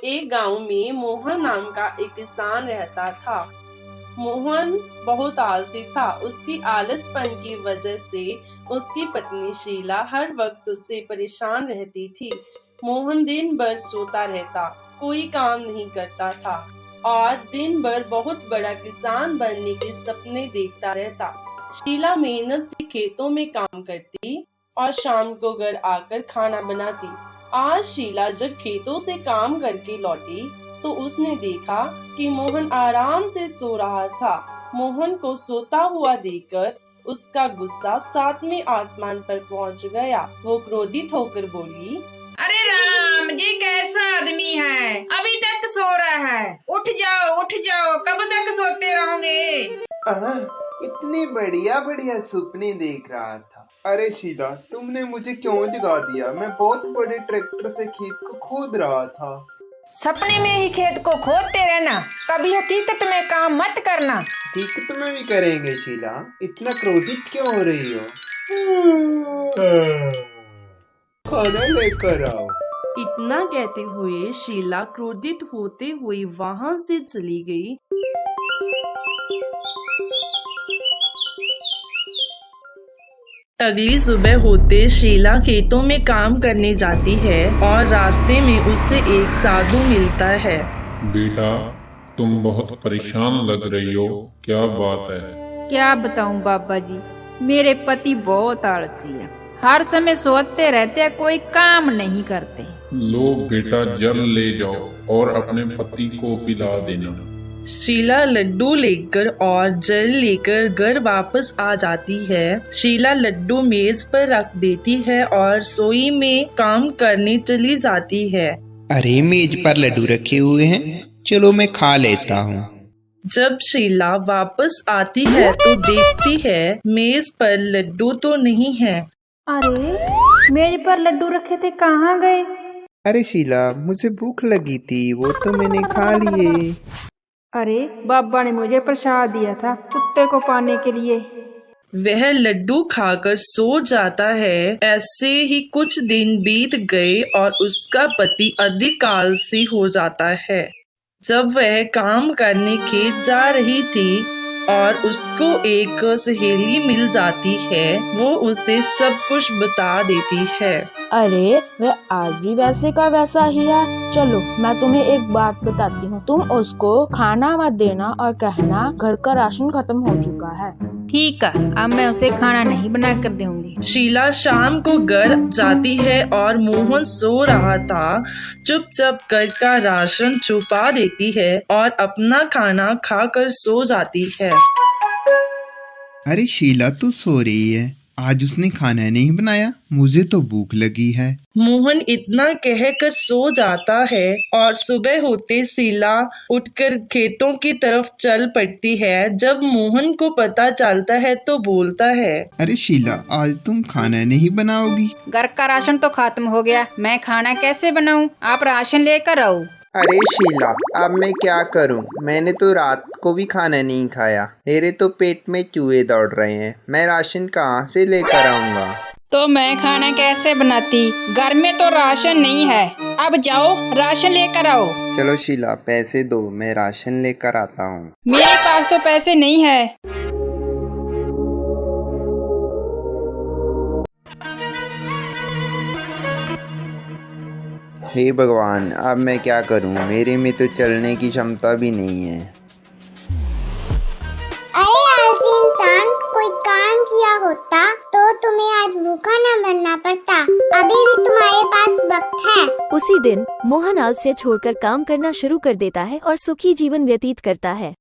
एक गांव में मोहन नाम का एक किसान रहता था। मोहन बहुत आलसी था। उसकी आलसपन की वजह से उसकी पत्नी शीला हर वक्त उससे परेशान रहती थी। मोहन दिन भर सोता रहता, कोई काम नहीं करता था और दिन भर बहुत बड़ा किसान बनने के सपने देखता रहता। शीला मेहनत से खेतों में काम करती और शाम को घर आकर खाना बनाती। आज शीला जब खेतों से काम करके लौटी तो उसने देखा कि मोहन आराम से सो रहा था। मोहन को सोता हुआ देखकर उसका गुस्सा सातवें आसमान पर पहुंच गया। वो क्रोधित होकर बोली, अरे राम जी, कैसा आदमी है, अभी तक सो रहा है। उठ जाओ, कब तक सोते रहोगे। इतने बढ़िया बढ़िया सपने देख रहा था। अरे शीला, तुमने मुझे क्यों जगा दिया? मैं बहुत बड़े ट्रैक्टर से खेत को खोद रहा था। सपने में ही खेत को खोदते रहना, कभी हकीकत में काम मत करना। हकीकत में भी करेंगे शीला, इतना क्रोधित क्यों हो रही हो? खाना लेकर आओ। इतना कहते हुए शीला क्रोधित होते हुए वहां से चली गई। अगली सुबह होते शीला खेतों में काम करने जाती है और रास्ते में उससे एक साधु मिलता है। बेटा, तुम बहुत परेशान लग रही हो, क्या बात है? क्या बताऊं बाबा जी, मेरे पति बहुत आलसी है, हर समय सोते रहते हैं, कोई काम नहीं करते। लो बेटा, जल ले जाओ और अपने पति को पिला देना। शीला लड्डू लेकर और जल लेकर घर वापस आ जाती है। शीला लड्डू मेज पर रख देती है और रसोई में काम करने चली जाती है। अरे मेज पर लड्डू रखे हुए हैं, चलो मैं खा लेता हूँ। जब शीला वापस आती है तो देखती है मेज पर लड्डू तो नहीं है। अरे मेज पर लड्डू रखे थे, कहाँ गए? अरे शीला, मुझे भूख लगी थी, वो तो मैंने खा लिए। अरे बाबा ने मुझे प्रसाद दिया था कुत्ते को पाने के लिए। वह लड्डू खाकर सो जाता है। ऐसे ही कुछ दिन बीत गए और उसका पति अधिक आलसी हो जाता है। जब वह काम करने खेत जा रही थी और उसको एक सहेली मिल जाती है, वो उसे सब कुछ बता देती है। अरे वह आज भी वैसे का वैसा ही है। चलो मैं तुम्हें एक बात बताती हूँ, तुम उसको खाना मत देना और कहना घर का राशन खत्म हो चुका है। ठीक है, अब मैं उसे खाना नहीं बना कर दूंगी। शीला शाम को घर जाती है और मोहन सो रहा था। चुपचाप घर का राशन छुपा देती है और अपना खाना खाकर सो जाती है। अरे शीला तो सो रही है, आज उसने खाना नहीं बनाया, मुझे तो भूख लगी है। मोहन इतना कहकर सो जाता है और सुबह होते शीला उठकर खेतों की तरफ चल पड़ती है। जब मोहन को पता चलता है तो बोलता है, अरे शीला, आज तुम खाना नहीं बनाओगी? घर का राशन तो खत्म हो गया, मैं खाना कैसे बनाऊं? आप राशन लेकर आओ। अरे शीला, अब मैं क्या करूं? मैंने तो रात को भी खाना नहीं खाया, मेरे तो पेट में चूहे दौड़ रहे हैं, मैं राशन कहाँ से लेकर आऊंगा? तो मैं खाना कैसे बनाती? घर में तो राशन नहीं है। अब जाओ राशन लेकर आओ। चलो शीला, पैसे दो, मैं राशन लेकर आता हूँ। मेरे पास तो पैसे नहीं है। हे भगवान, अब मैं क्या करूं? मेरे में तो चलने की क्षमता भी नहीं है। अरे आलसी इंसान, कोई काम किया होता तो तुम्हें आज भूखा न मरना पड़ता। अभी भी तुम्हारे पास वक्त है। उसी दिन मोहन आलस्य छोड़कर काम करना शुरू कर देता है और सुखी जीवन व्यतीत करता है।